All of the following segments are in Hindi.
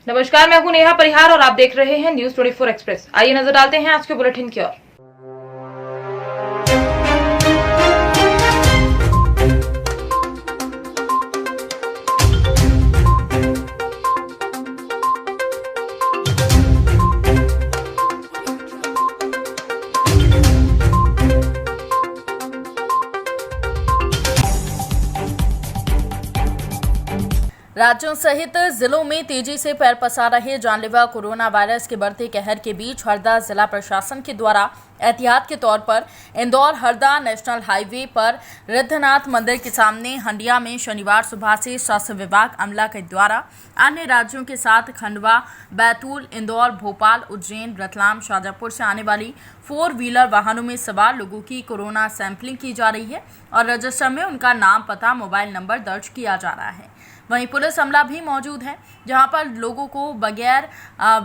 नमस्कार, मैं हूं नेहा परिहार और आप देख रहे हैं न्यूज 24 एक्सप्रेस। आइए नजर डालते हैं आज के बुलेटिन की ओर। राज्यों सहित जिलों में तेजी से पैर पसार रहे जानलेवा कोरोना वायरस के बढ़ते कहर के बीच हरदा जिला प्रशासन के द्वारा एहतियात के तौर पर इंदौर हरदा नेशनल हाईवे पर रिद्धनाथ मंदिर के सामने हंडिया में शनिवार सुबह से स्वास्थ्य विभाग अमला के द्वारा अन्य राज्यों के साथ खंडवा, बैतूल, इंदौर, भोपाल, उज्जैन, रतलाम, शाजापुर से आने वाली 4 व्हीलर वाहनों में सवार लोगों की कोरोना सैंपलिंग की जा रही है और रजिस्टर में उनका नाम, पता, मोबाइल नंबर दर्ज किया जा रहा है। वहीं पुलिस अमला भी मौजूद है, जहां पर लोगों को बगैर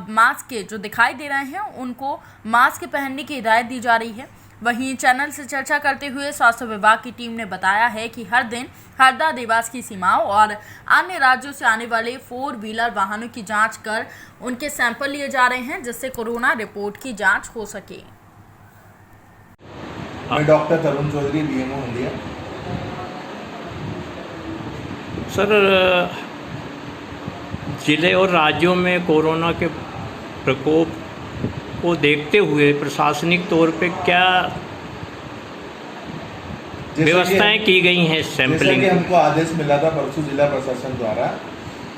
मास्क के जो दिखाई दे रहे हैं उनको मास्क पहनने की हिदायत दी जा रही है। वहीं चैनल से चर्चा करते हुए स्वास्थ्य विभाग की टीम ने बताया है कि हर दिन हरदा देवास की सीमाओं और अन्य राज्यों से आने वाले 4 व्हीलर वाहनों की जांच कर उनके सैंपल लिए जा रहे हैं, जिससे कोरोना रिपोर्ट की जांच हो सके। मैं डॉक्टर तरुण चौधरी, बीएमओ हंडिया। सर, जिले और राज्यों में कोरोना के प्रकोप को देखते हुए प्रशासनिक तौर पे क्या व्यवस्थाएं की गई हैं सैंपलिंग? जैसे कि हमको आदेश मिला था परसों जिला प्रशासन द्वारा,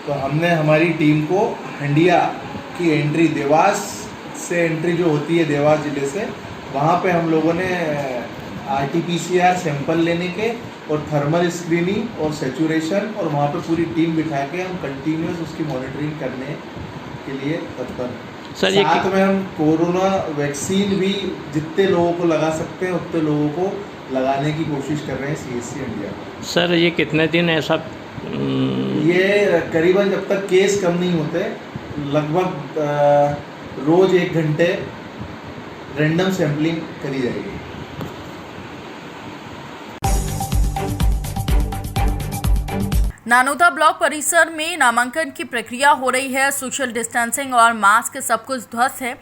तो हमने हमारी टीम को हंडिया की एंट्री, देवास से एंट्री जो होती है देवास जिले से, वहाँ पे हम लोगों ने RT-PCR सैंपल लेने के और थर्मल स्क्रीनिंग और सेचुरेशन और वहाँ पे पूरी टीम बिठा के हम कंटिन्यूस उसकी मॉनिटरिंग करने के लिए तत्पर हैं। साथ में हम कोरोना वैक्सीन भी जितने लोगों को लगा सकते हैं उतने लोगों को लगाने की कोशिश कर रहे हैं CSC इंडिया। सर, ये कितने दिन ऐसा? ये करीबन जब तक केस कम नहीं होते, लगभग रोज 1 घंटे रैंडम सैम्पलिंग करी जाएगी। नानोदा ब्लॉक परिसर में नामांकन की प्रक्रिया हो रही है। सोशल डिस्टेंसिंग और मास्क सब कुछ ध्वस्त है,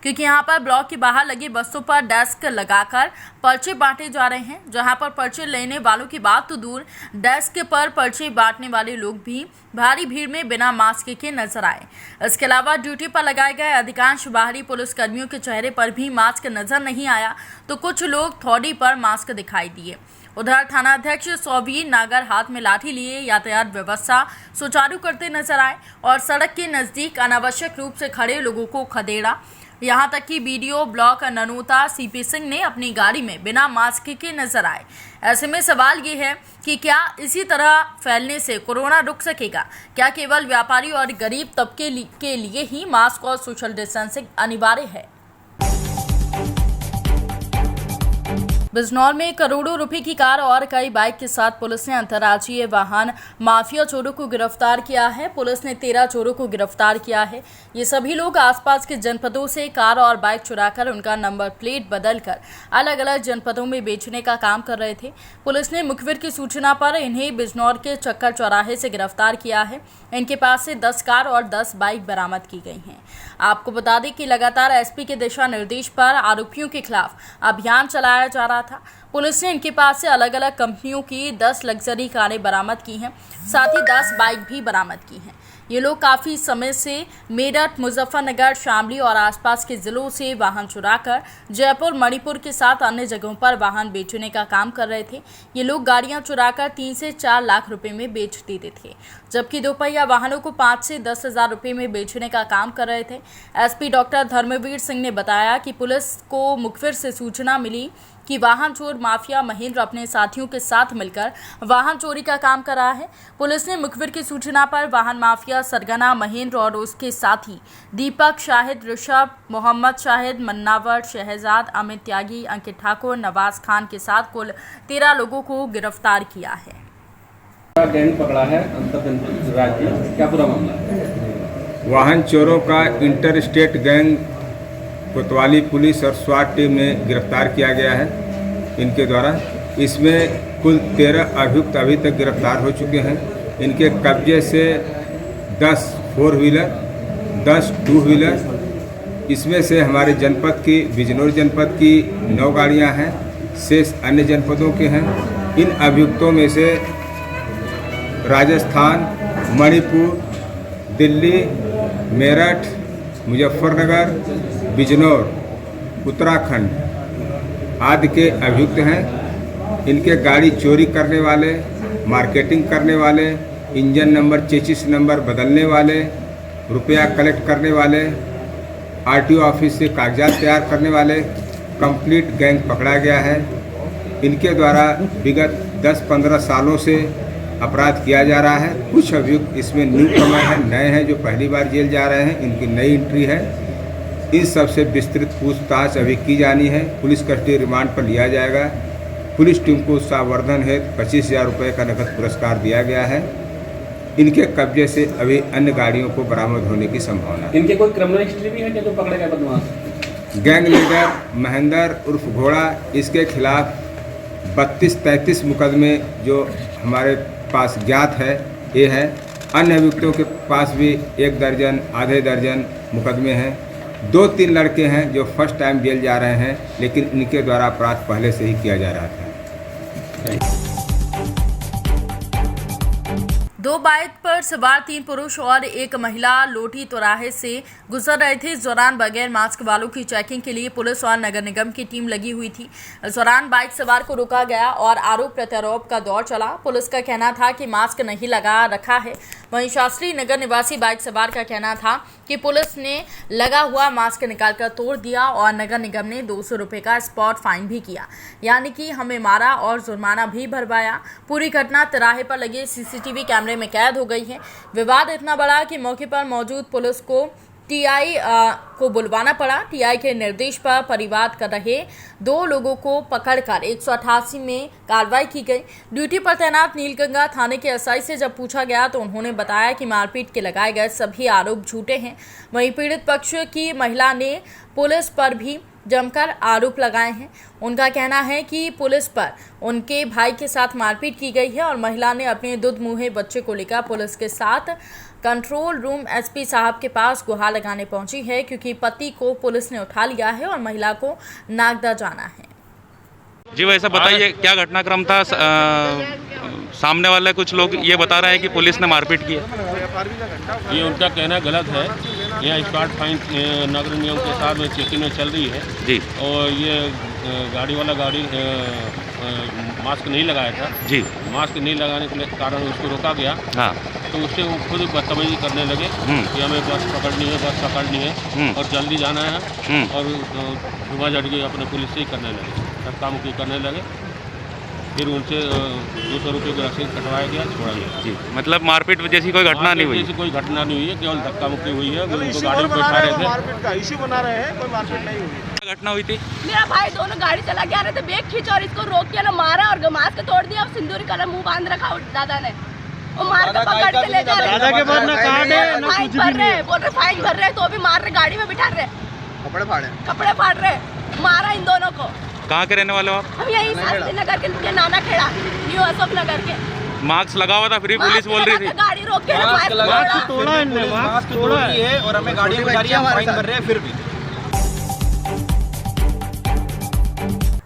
क्योंकि यहां पर ब्लॉक के बाहर लगी बसों पर डेस्क लगाकर पर्चे बांटे जा रहे हैं। जहां पर पर्चे लेने वालों की बात तो दूर, डेस्क पर पर्चे बांटने वाले लोग भी भारी भीड़ में बिना मास्क के नजर आए। इसके अलावा ड्यूटी पर लगाए गए अधिकांश बाहरी पुलिसकर्मियों के चेहरे पर भी मास्क नजर नहीं आया, तो कुछ लोग थोड़ी पर मास्क दिखाई दिए। उधर थानाध्यक्ष सौवीर नागर हाथ में लाठी लिए यातायात व्यवस्था सुचारू करते नजर आए और सड़क के नजदीक अनावश्यक रूप से खड़े लोगों को खदेड़ा। यहां तक कि बीडीओ ब्लॉक ननोता CP सिंह ने अपनी गाड़ी में बिना मास्क के नजर आए। ऐसे में सवाल ये है कि क्या इसी तरह फैलने से कोरोना रुक सकेगा? क्या केवल व्यापारी और गरीब तबके के लिए ही मास्क और सोशल डिस्टेंसिंग अनिवार्य है? बिजनौर में करोड़ों रुपए की कार और कई बाइक के साथ पुलिस ने अंतर्राज्यीय वाहन माफिया चोरों को गिरफ्तार किया है। पुलिस ने 13 चोरों को गिरफ्तार किया है। ये सभी लोग आसपास के जनपदों से कार और बाइक चुराकर उनका नंबर प्लेट बदलकर अलग अलग जनपदों में बेचने का काम कर रहे थे। पुलिस ने मुखबिर की सूचना पर इन्हें बिजनौर के चक्कर चौराहे से गिरफ्तार किया है। इनके पास से 10 कार और 10 बाइक बरामद की गई हैं। आपको बता दें कि लगातार SP के दिशा निर्देश पर आरोपियों के खिलाफ अभियान चलाया जा रहा था। पुलिस ने इनके पास से अलग अलग कंपनियों की 10 लग्जरी कारें बरामद की हैं, साथ ही 10 बाइक भी बरामद की हैं। ये लोग काफ़ी समय से मेरठ, मुजफ्फरनगर, शामली और आसपास के ज़िलों से वाहन चुराकर जयपुर, मणिपुर के साथ अन्य जगहों पर वाहन बेचने का काम कर रहे थे। ये लोग गाड़ियां चुराकर 3 से 4 लाख रुपए में बेच देते थे, जबकि दोपहिया वाहनों को 5 से 10 हज़ार रुपये में बेचने का काम कर रहे थे। SP डॉक्टर धर्मवीर सिंह ने बताया कि पुलिस को मुखबिर से सूचना मिली कि वाहन चोर माफिया महेंद्र अपने साथियों के साथ मिलकर वाहन चोरी का काम कर रहा है। पुलिस ने मुखबिर की सूचना पर वाहन माफिया सरगना महेंद्र और उसके साथी दीपक, शाहिद, ऋषभ, मोहम्मद शाहिद, मन्नावर, शहजाद, अमित त्यागी, अंकित ठाकुर, नवाज खान के साथ कुल 13 लोगों को गिरफ्तार किया है। गैंग पकड़ा है अंतर राज्य, क्या पूरा मामला है? वाहन चोरों का इंटर स्टेट गैंग कोतवाली पुलिस और स्वाट टीम में गिरफ्तार किया गया है इनके द्वारा। इसमें कुल 13 अभियुक्त अभी तक गिरफ्तार हो चुके हैं। इनके कब्जे से 10 4 व्हीलर 10 टू व्हीलर। इसमें से हमारे जनपद की बिजनौर जनपद की 9 गाड़ियां हैं, शेष अन्य जनपदों के हैं। इन अभियुक्तों में से राजस्थान, मणिपुर, दिल्ली, मेरठ, मुजफ्फरनगर, बिजनौर, उत्तराखंड आदि के अभियुक्त हैं। इनके गाड़ी चोरी करने वाले, मार्केटिंग करने वाले, इंजन नंबर, चेसिस नंबर बदलने वाले, रुपया कलेक्ट करने वाले, आरटीओ ऑफिस से कागजात तैयार करने वाले कंप्लीट गैंग पकड़ा गया है। इनके द्वारा विगत 10-15 सालों से अपराध किया जा रहा है। कुछ अभियुक्त इसमें न्यू कमर हैं, नए हैं जो पहली बार जेल जा रहे हैं, इनकी नई एंट्री है। इस सबसे विस्तृत पूछताछ अभी की जानी है। पुलिस कस्टडी रिमांड पर लिया जाएगा। पुलिस टीम को उत्साहवर्धन हेतु 25,000 रुपये का नकद पुरस्कार दिया गया है। इनके कब्जे से अभी अन्य गाड़ियों को बरामद होने की संभावना है। इनके कोई क्रिमिनल हिस्ट्री भी है क्या जो पकड़े गए बदमाश? गैंग लीडर महेंद्र उर्फ घोड़ा, इसके खिलाफ 32-33 मुकदमे जो हमारे पास ज्ञात है ये है। अन्य अभियुक्तों के पास भी 1 दर्जन आधे दर्जन मुकदमे हैं। 2-3 लड़के हैं जो फर्स्ट टाइम जेल जा रहे हैं, लेकिन इनके द्वारा अपराध पहले से ही किया जा रहा था। 2 बाइक पर सवार 3 पुरुष और 1 महिला लोटी चौराहे से गुजर रहे थे। इस दौरान बगैर मास्क वालों की चेकिंग के लिए पुलिस और नगर निगम की टीम लगी हुई थी। इस दौरान बाइक सवार को रोका गया और आरोप प्रत्यारोप का दौर चला। पुलिस का कहना था कि मास्क नहीं लगा रखा है। वहीं शास्त्री नगर निवासी बाइक सवार का कहना था कि पुलिस ने लगा हुआ मास्क निकालकर तोड़ दिया और नगर निगम ने 200 रुपये का स्पॉट फाइन भी किया, यानी कि हमें मारा और जुर्माना भी भरवाया। पूरी घटना तिराहे पर लगे सीसीटीवी कैमरे में कैद हो गई है। विवाद इतना बड़ा कि मौके पर मौजूद पुलिस को टीआई को बुलवाना पड़ा। टीआई के निर्देश पर परिवाद कर रहे 2 लोगों को पकड़कर 188 में कार्रवाई की गई। ड्यूटी पर तैनात नीलगंगा थाने के एसआई से जब पूछा गया तो उन्होंने बताया कि मारपीट के लगाए गए सभी आरोप झूठे हैं। वहीं पीड़ित पक्ष की महिला ने पुलिस पर भी जमकर आरोप लगाए हैं। उनका कहना है कि पुलिस पर उनके भाई के साथ मारपीट की गई है और महिला ने अपने दुधमुहे बच्चे को लेकर पुलिस के साथ कंट्रोल रूम एसपी साहब के पास गुहार लगाने पहुंची है, क्योंकि पति को पुलिस ने उठा लिया है और महिला को नागदा जाना है। जी वैसा बताइए क्या घटनाक्रम था? सामने वाले कुछ लोग ये बता रहे हैं कि पुलिस ने मारपीट की है। ये उनका कहना गलत है। यहाँ स्पॉट फाइन नगर निगम के साथ में चेकिंग में चल रही है जी, और ये गाड़ी वाला मास्क नहीं लगाया था जी। मास्क नहीं लगाने के कारण उसको रोका गया। हाँ, तो उससे वो खुद बदतमीजी करने लगे कि हमें बस पकड़नी है और जल्दी जाना है, और धुआं झट के अपने पुलिस से ही करने लगे, धक्का मुक्की करने लगे। फिर उनसे 200 रुपये की रसीद कटवाया गया, छोड़ा गया जी। मतलब मारपीट जैसी कोई घटना नहीं हुई? जैसी कोई घटना नहीं हुई है, केवल धक्का मुक्की हुई है। उनको गाड़ी में बैठा रहे थे, मारपीट का इश्यू बना रहे हैं, कोई मारपीट नहीं हुई। क्या घटना हुई थी? मेरा भाई दोनों गाड़ी चला के आ रहे थे, ब्रेक खींचा और इसको रोक के ना मारा और गमास के तोड़ दिया और सिंदूरी कलर मुंह बांध रखा दादा ने। वो मार के पकड़ के ले जा रहे हैं। दादा के बाद ना कार्ड है ना कुछ भी नहीं। बोल रहे फाइन भर रहे तो भी मार रहे, गाड़ी में बिठा रहे, कपड़े फाड़ रहे, मारा इन दोनों को। कहाँ के रहने वाले हो आप? हम यही शास्त्री नगर के नाना खेड़ा, न्यू अशोक नगर के। मास्क लगा हुआ था, फिर पुलिस बोल रही थी गाड़ी रोक के मास्क तोड़ा इनने, मास्क तोड़ा है और हमें गाड़ी में बिठा रही है, फाइन भर रहे हैं फिर भी।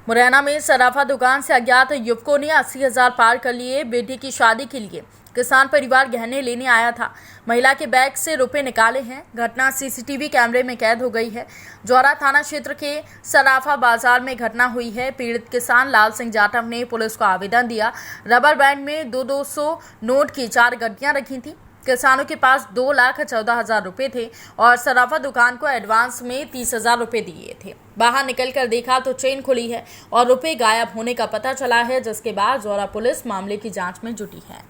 मुरैना में सराफा दुकान से अज्ञात युवकों ने 80,000 पार कर लिए। बेटी की शादी के लिए किसान परिवार गहने लेने आया था। महिला के बैग से रुपए निकाले हैं। घटना सीसीटीवी कैमरे में कैद हो गई है। जौरा थाना क्षेत्र के सराफा बाजार में घटना हुई है। पीड़ित किसान लाल सिंह जाटव ने पुलिस को आवेदन दिया। रबर बैंड में 200 नोट की 4 गड्डियां रखी थी। किसानों के पास 2,14,000 रुपये थे और सराफा दुकान को एडवांस में 30,000 रुपये दिए थे। बाहर निकलकर देखा तो चेन खुली है और रुपये गायब होने का पता चला है, जिसके बाद जौरा पुलिस मामले की जांच में जुटी है।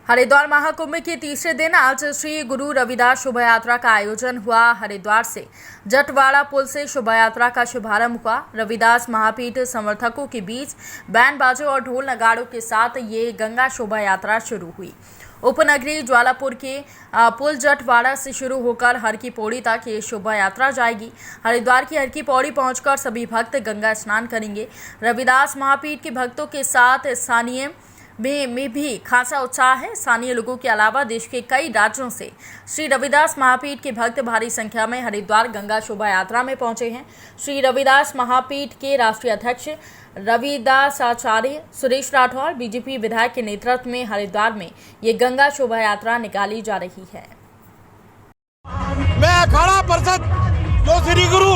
हरिद्वार महाकुंभ के तीसरे दिन आज श्री गुरु रविदास शोभा यात्रा का आयोजन हुआ। हरिद्वार से जटवाड़ा पुल से शोभा यात्रा का शुभारंभ हुआ। रविदास महापीठ समर्थकों के बीच बैंड बाजों और ढोल नगाड़ों के साथ ये गंगा शोभा यात्रा शुरू हुई। उपनगरी ज्वालापुर के पुल जटवाड़ा से शुरू होकर हर की पौड़ी तक ये शोभा यात्रा जाएगी। हरिद्वार की हर की पौड़ी पहुंचकर सभी भक्त गंगा स्नान करेंगे। रविदास महापीठ के भक्तों के साथ स्थानीय में भी खासा उत्साह है। स्थानीय लोगों के अलावा देश के कई राज्यों से श्री रविदास महापीठ के भक्त भारी संख्या में हरिद्वार गंगा शोभा यात्रा में पहुंचे हैं। श्री रविदास महापीठ के राष्ट्रीय अध्यक्ष रविदासाचार्य सुरेश राठौर बीजेपी विधायक के नेतृत्व में हरिद्वार में ये गंगा शोभा यात्रा निकाली जा रही है। मैं अखाड़ा परिषद जो श्री गुरु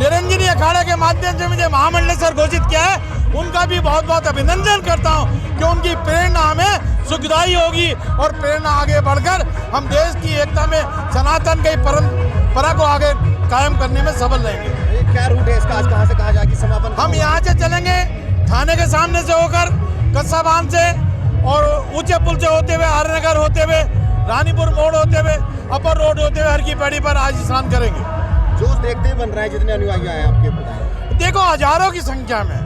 निरंजनी अखाड़े के माध्यम से मुझे महामंडलेश्वर घोषित किया है, उनका भी बहुत बहुत अभिनंदन करता हूं कि उनकी प्रेरणा हमें सुखदायी होगी और प्रेरणा आगे बढ़कर हम देश की एकता में सनातन की परंपरा को आगे कायम करने में सफल रहेंगे। क्या रूट है इसका, आज कहाँ से कहाँ जाएगी समापन? हम यहाँ से चलेंगे थाने के सामने से होकर कस्सा बांध से और ऊंचे पुल से होते हुए हरनगर होते हुए रानीपुर मोड़ होते हुए अपर रोड होते हुए हर की पैड़ी पर आज स्नान करेंगे। जोश देखते ही बन रहा है, जितने अनुयायी आए आपके देखो हजारों की संख्या में,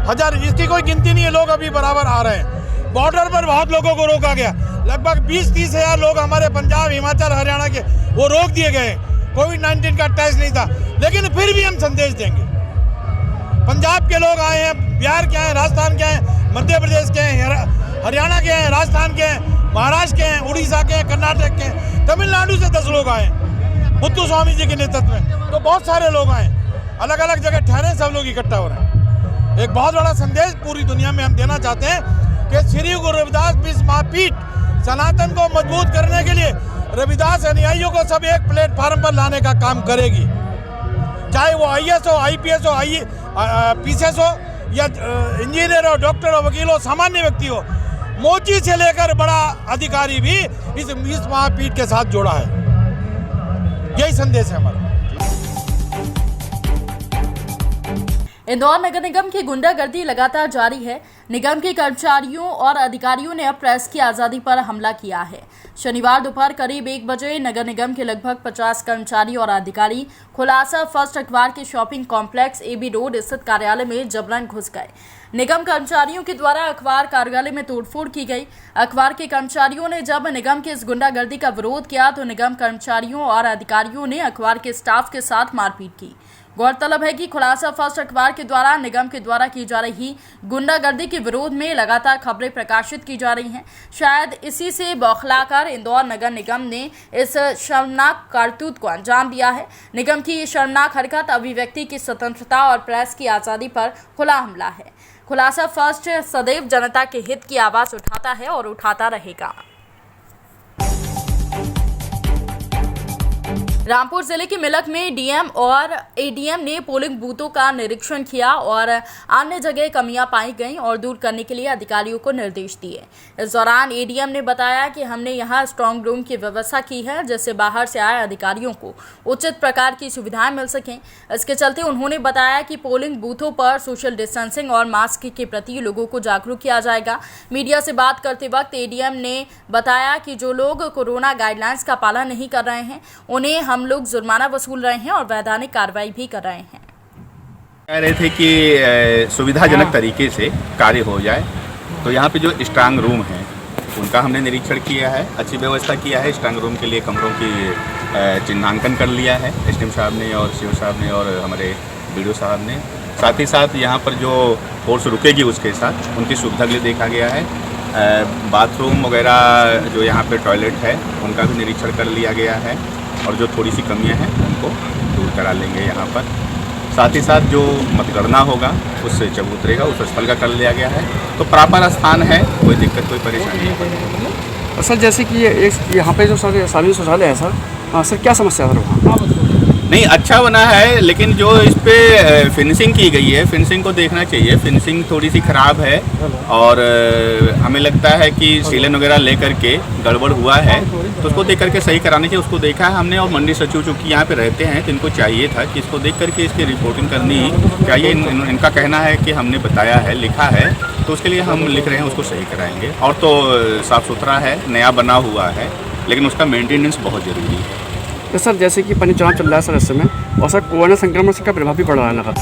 हजार, इसकी कोई गिनती नहीं है, लोग अभी बराबर आ रहे हैं। बॉर्डर पर बहुत लोगों को रोका गया, लगभग 20-30 हजार लोग हमारे पंजाब, हिमाचल, हरियाणा के वो रोक दिए गए। कोविड-19 का टेस्ट नहीं था, लेकिन फिर भी हम संदेश देंगे। पंजाब के लोग आए हैं, बिहार के हैं, राजस्थान के हैं, मध्य प्रदेश के हैं, हरियाणा के हैं, राजस्थान के हैं, महाराष्ट्र के हैं, उड़ीसा के हैं, कर्नाटक के हैं, तमिलनाडु से 10 लोग आए मुत्तु स्वामी जी के नेतृत्व में। तो बहुत सारे लोग आए, अलग अलग जगह ठहरे, सब लोग इकट्ठा हो रहे हैं। एक बहुत बड़ा संदेश पूरी दुनिया में हम देना चाहते हैं कि श्री गुरु रविदास महापीठ सनातन को मजबूत करने के लिए रविदास अनुयायियों को सब एक प्लेटफार्म पर लाने का काम करेगी। चाहे वो IAS हो, IPS हो, PCS हो या इंजीनियर हो, डॉक्टर हो, वकील हो, सामान्य व्यक्ति हो, मोची से लेकर बड़ा अधिकारी भी इस महापीठ के साथ जोड़ा है। यही संदेश है हमारा। इंदौर नगर निगम की गुंडागर्दी लगातार जारी है। निगम के कर्मचारियों और अधिकारियों ने अब प्रेस की आज़ादी पर हमला किया है। शनिवार दोपहर करीब 1 बजे नगर निगम के लगभग 50 कर्मचारी और अधिकारी खुलासा फर्स्ट अखबार के शॉपिंग कॉम्प्लेक्स AB रोड स्थित कार्यालय में जबरन घुस गए। निगम कर्मचारियों के द्वारा अखबार कार्यालय में तोड़फोड़ की गई। अखबार के कर्मचारियों ने जब निगम के इस गुंडागर्दी का विरोध किया तो निगम कर्मचारियों और अधिकारियों ने अखबार के स्टाफ के साथ मारपीट की। गौरतलब है कि खुलासा फर्स्ट अखबार के द्वारा निगम के द्वारा की जा रही गुंडागर्दी के विरोध में लगातार खबरें प्रकाशित की जा रही हैं। शायद इसी से बौखलाकर इंदौर नगर निगम ने इस शर्मनाक करतूत को अंजाम दिया है। निगम की ये शर्मनाक हरकत अभिव्यक्ति की स्वतंत्रता और प्रेस की आज़ादी पर खुला हमला है। खुलासा फर्स्ट सदैव जनता के हित की आवाज़ उठाता है और उठाता रहेगा। रामपुर जिले के मिलक में डीएम और एडीएम ने पोलिंग बूथों का निरीक्षण किया और अन्य जगह कमियां पाई गईं और दूर करने के लिए अधिकारियों को निर्देश दिए। इस दौरान एडीएम ने बताया कि हमने यहां स्ट्रांग रूम की व्यवस्था की है जिससे बाहर से आए अधिकारियों को उचित प्रकार की सुविधाएं मिल सकें। इसके चलते उन्होंने बताया कि पोलिंग बूथों पर सोशल डिस्टेंसिंग और मास्क के प्रति लोगों को जागरूक किया जाएगा। मीडिया से बात करते वक्त एडीएम ने बताया कि जो लोग कोरोना गाइडलाइंस का पालन नहीं कर रहे हैं उन्हें हम लोग जुर्माना वसूल रहे हैं और वैधानिक कार्रवाई भी कर रहे हैं। कह रहे थे कि सुविधाजनक तरीके से कार्य हो जाए, तो यहाँ पे जो स्ट्रांग रूम है उनका हमने निरीक्षण किया है, अच्छी व्यवस्था किया है। स्ट्रांग रूम के लिए कमरों की चिन्हांकन कर लिया है एसडीएम साहब ने और सीओ साहब ने और हमारे बीडीओ साहब ने। साथ ही साथ यहाँ पर जो फोर्स रुकेगी उसके साथ उनकी सुविधा के लिए देखा गया है। बाथरूम वगैरह जो यहाँ पे टॉयलेट है उनका भी निरीक्षण कर लिया गया है और जो थोड़ी सी कमियां हैं उनको दूर करा लेंगे यहाँ पर। साथ ही साथ जो मतगणना होगा उससे जब उतरेगा उस स्थल का कर लिया गया है, तो प्रॉपर स्थान है, कोई दिक्कत कोई परेशानी नहीं। सर जैसे कि ये यहाँ पे जो सर सार्वजनिक शौचालय है सर क्या समस्या है वहाँ? नहीं, अच्छा बना है, लेकिन जो इस पे फिनिशिंग की गई है, फिनिशिंग को देखना चाहिए। फिनिशिंग थोड़ी सी ख़राब है और हमें लगता है कि सीलन वगैरह लेकर के गड़बड़ हुआ है, तो उसको देख करके सही करानी चाहिए। उसको देखा है हमने और मंडी सचिव चूँकि यहाँ पे रहते हैं तो इनको चाहिए था कि इसको देख करके इसकी रिपोर्टिंग करनी चाहिए। इनका कहना है कि हमने बताया है, लिखा है, तो उसके लिए हम लिख रहे हैं, उसको सही कराएँगे। और तो साफ़ सुथरा है, नया बना हुआ है, लेकिन उसका मेंटेनेंस बहुत ज़रूरी है। तो सर जैसे कि पानी चुनाव चल रहा है सर इस समय, और सर कोरोना संक्रमण का प्रभाव भी पड़ रहा है।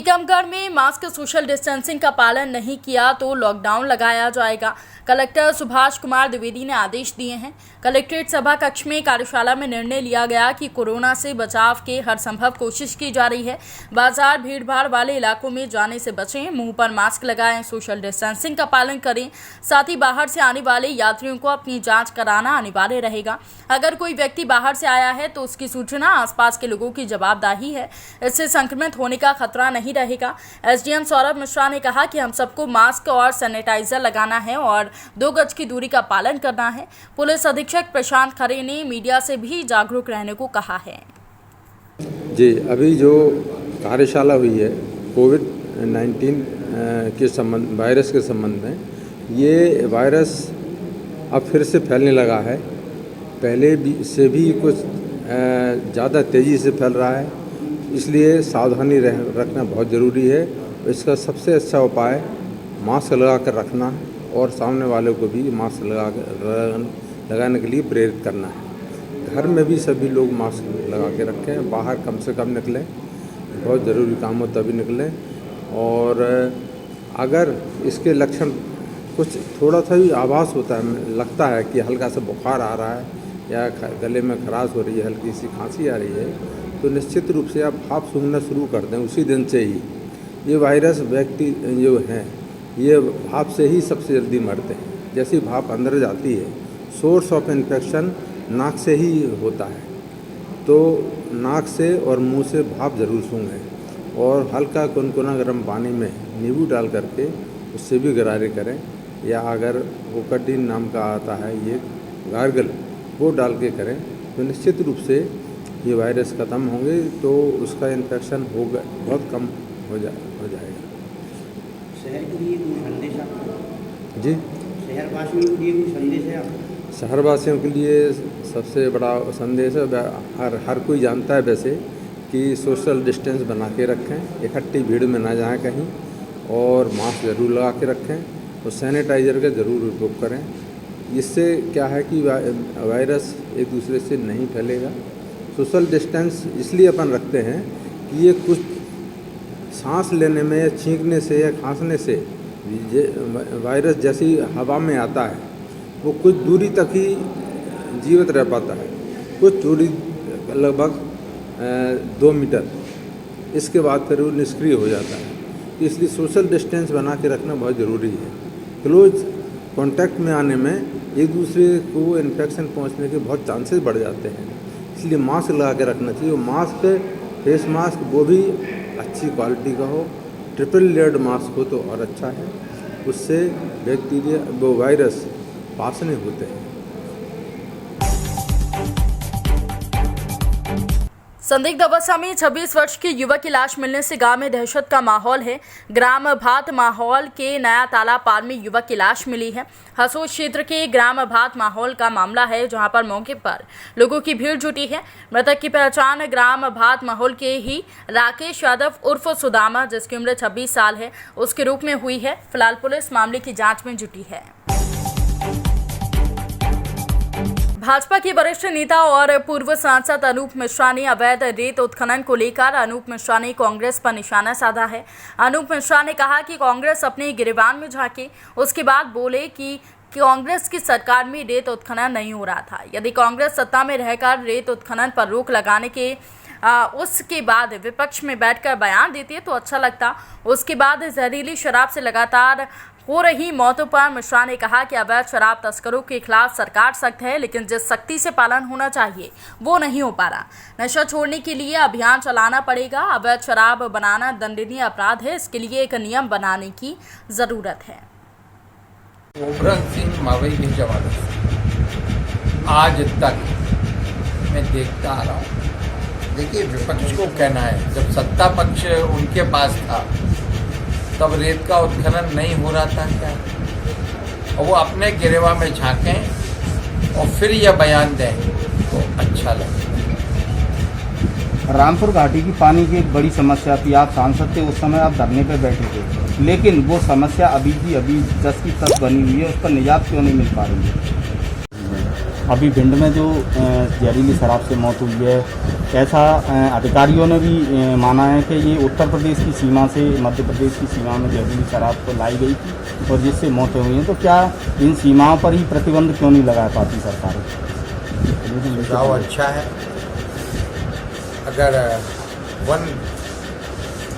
टीकमगढ़ में मास्क सोशल डिस्टेंसिंग का पालन नहीं किया तो लॉकडाउन लगाया जाएगा। कलेक्टर सुभाष कुमार द्विवेदी ने आदेश दिए हैं। कलेक्ट्रेट सभा कक्ष में कार्यशाला में निर्णय लिया गया कि कोरोना से बचाव के हर संभव कोशिश की जा रही है। बाजार भीड़ भाड़ वाले इलाकों में जाने से बचें, मुंह पर मास्क लगाएं, सोशल डिस्टेंसिंग का पालन करें। साथ ही बाहर से आने वाले यात्रियों को अपनी जांच कराना अनिवार्य रहेगा। अगर कोई व्यक्ति बाहर से आया है तो उसकी सूचना आसपास के लोगों की जवाबदारी है। इससे संक्रमित होने का खतरा नहीं रहेगा। एसडीएम सौरभ मिश्रा ने कहा कि हम सबको मास्क और सैनिटाइजर लगाना है और 2 गज की दूरी का पालन करना है। पुलिस अधीक्षक प्रशांत खरे ने मीडिया से भी जागरूक रहने को कहा है। जी, अभी जो कार्यशाला हुई है कोविड-19 के संबंध वायरस के संबंध में, ये वायरस अब फिर से फैलने लगा है। पहले भी से भी कुछ ज़्यादा तेज़ी से फैल रहा है, इसलिए सावधानी रखना बहुत ज़रूरी है। इसका सबसे अच्छा उपाय मास्क लगा कर रखना है और सामने वालों को भी मास्क लगाने के लिए प्रेरित करना है। घर में भी सभी लोग मास्क लगा के रखें, बाहर कम से कम निकलें, बहुत ज़रूरी काम हो तभी निकलें। और अगर इसके लक्षण कुछ थोड़ा सा भी आभास होता है, लगता है कि हल्का सा बुखार आ रहा है या गले में खराश हो रही है, हल्की सी खांसी आ रही है, तो निश्चित रूप से आप भाप सूंघना शुरू कर दें उसी दिन से ही। ये वायरस व्यक्ति जो हैं ये भाप से ही सबसे जल्दी मरते हैं। जैसी भाप अंदर जाती है, सोर्स ऑफ इन्फेक्शन नाक से ही होता है, तो नाक से और मुंह से भाप ज़रूर सूंघें और हल्का गुनगुना गर्म पानी में नींबू डाल करके उससे भी गरारे करें, या अगर वोकडिन नाम का आता है ये गार्गल, वो डाल के करें तो निश्चित रूप से ये वायरस ख़त्म होंगे, तो उसका इन्फेक्शन होगा बहुत कम हो जाएगा। शहर के लिए कोई संदेश आपको? जी, शहरवासियों के लिए कोई संदेश है आपको? शहरवासियों के लिए सबसे बड़ा संदेश है, हर कोई जानता है वैसे कि सोशल डिस्टेंस बना के रखें, इकट्ठी भीड़ में ना जाएं कहीं, और मास्क ज़रूर लगा के रखें और सैनिटाइज़र का ज़रूर उपयोग करें। इससे क्या है कि वायरस एक दूसरे से नहीं फैलेगा। सोशल डिस्टेंस इसलिए अपन रखते हैं कि ये कुछ सांस लेने में या छींकने से या खांसने से वायरस जैसी हवा में आता है वो कुछ दूरी तक ही जीवित रह पाता है, कुछ दूरी लगभग 2 मीटर, इसके बाद फिर वो निष्क्रिय हो जाता है। इसलिए सोशल डिस्टेंस बना के रखना बहुत ज़रूरी है। क्लोज कांटेक्ट में आने में एक दूसरे को इन्फेक्शन पहुंचने के बहुत चांसेस बढ़ जाते हैं, इसलिए मास्क लगा के रखना चाहिए। मास्क, फेस मास्क, वो भी अच्छी क्वालिटी का हो, ट्रिपल लेयर्ड मास्क हो तो और अच्छा है, उससे बैक्टीरिया वो वायरस पास नहीं होते हैं। संदिग्ध अवस्था में 26 वर्ष के युवक की लाश मिलने से गांव में दहशत का माहौल है। ग्राम भात माहौल के नया तालाब पार में युवक की लाश मिली है। हसोद क्षेत्र के ग्राम भात माहौल का मामला है, जहां पर मौके पर लोगों की भीड़ जुटी है। मृतक की पहचान ग्राम भात माहौल के ही राकेश यादव उर्फ सुदामा, जिसकी उम्र 26 साल है, उसके रूप में हुई है। फिलहाल पुलिस मामले की जाँच में जुटी है। भाजपा के वरिष्ठ नेता और पूर्व सांसद अनूप मिश्रा ने अवैध रेत उत्खनन को लेकर अनूप मिश्रा ने कांग्रेस पर निशाना साधा है। अनूप मिश्रा ने कहा कि कांग्रेस अपने गिरेबान में झांके, उसके बाद बोले कि कांग्रेस की सरकार में रेत उत्खनन नहीं हो रहा था। यदि कांग्रेस सत्ता में रहकर रेत उत्खनन पर रोक लगाने के उसके बाद विपक्ष में बैठकर बयान देती तो अच्छा लगता। उसके बाद जहरीली शराब से लगातार हो रही मौतों पर मिश्रा ने कहा कि अवैध शराब तस्करों के खिलाफ सरकार सख्त है, लेकिन जिस सख्ती से पालन होना चाहिए वो नहीं हो पा रहा। नशा छोड़ने के लिए अभियान चलाना पड़ेगा। अवैध शराब बनाना दंडनीय अपराध है, इसके लिए एक नियम बनाने की जरूरत है। गोबरन सिंह मवई के जवान आज तक मैं देखता आ रहा हूँ। देखिए, विपक्ष को कहना है जब सत्ता पक्ष उनके पास था तब रेत का उत्खनन नहीं हो रहा था क्या, और वो अपने गिरेवा में झांकें और फिर यह बयान दें तो अच्छा लगे। रामपुर घाटी की पानी की एक बड़ी समस्या थी, आप सांसद थे उस समय, आप धरने पे बैठे थे, लेकिन वो समस्या अभी की जस की तस बनी हुई है, उस पर निजात क्यों नहीं मिल पा रही है? अभी भिंड में जो जहरीली शराब से मौत हुई है ऐसा अधिकारियों ने भी माना है कि ये उत्तर प्रदेश की सीमा से मध्य प्रदेश की सीमा में जहरीली शराब को लाई गई थी और जिससे मौतें हुई हैं। तो क्या इन सीमाओं पर ही प्रतिबंध क्यों नहीं लगा पाती सरकार? सुझाव अच्छा है। अगर वन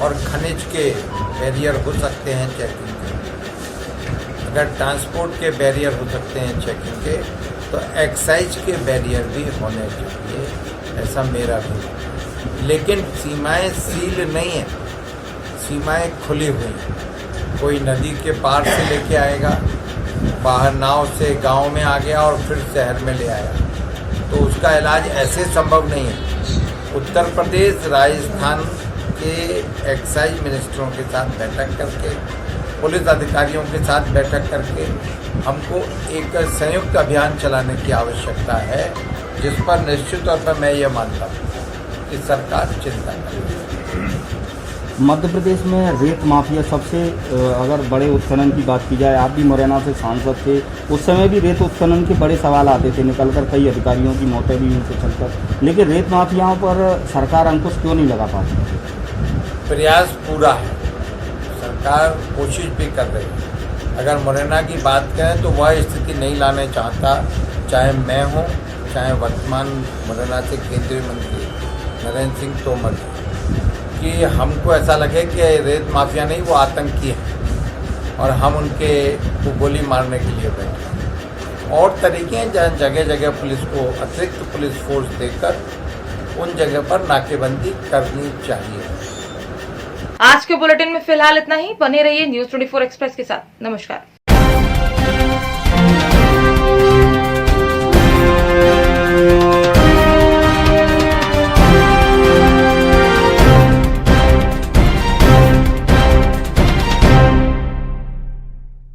और खनिज के बैरियर हो सकते हैं चेकिंग के, अगर ट्रांसपोर्ट के बैरियर हो सकते हैं चेकिंग के, तो एक्साइज के बैरियर भी होने चाहिए, ऐसा मेरा भी। लेकिन सीमाएं सील नहीं है, सीमाएं खुली हुई हैं। कोई नदी के पार से लेके आएगा, बाहर नाव से गांव में आ गया और फिर शहर में ले आया, तो उसका इलाज ऐसे संभव नहीं है। उत्तर प्रदेश राजस्थान के एक्साइज मिनिस्टरों के साथ बैठक करके, पुलिस अधिकारियों के साथ बैठक करके हमको एक संयुक्त अभियान चलाने की आवश्यकता है, जिस पर निश्चित तौर पर मैं ये मानता हूँ कि सरकार चिंता करे। मध्य प्रदेश में रेत माफिया सबसे अगर बड़े उत्खनन की बात की जाए, आप भी मुरैना से सांसद थे, उस समय भी रेत उत्खनन के बड़े सवाल आते थे, निकलकर कई अधिकारियों की मौतें भी उनसे चलकर, लेकिन रेत माफियाओं पर सरकार अंकुश क्यों नहीं लगा पाती? प्रयास पूरा है, सरकार कोशिश भी कर रही है। अगर मुरैना की बात करें तो वह स्थिति नहीं लाने चाहता, चाहे मैं हूँ, चाहे वर्तमान मुरैना से केंद्रीय मंत्री नरेंद्र सिंह तोमर कि हमको ऐसा लगे कि रेत माफिया नहीं, वो आतंकी हैं और हम उनके को गोली मारने के लिए बैठे। और तरीके हैं जहाँ जगह जगह पुलिस को अतिरिक्त पुलिस फोर्स देकर उन जगह पर नाकेबंदी करनी चाहिए। आज के बुलेटिन में फिलहाल इतना ही। बने रहिए न्यूज़ 24 एक्सप्रेस के साथ। नमस्कार।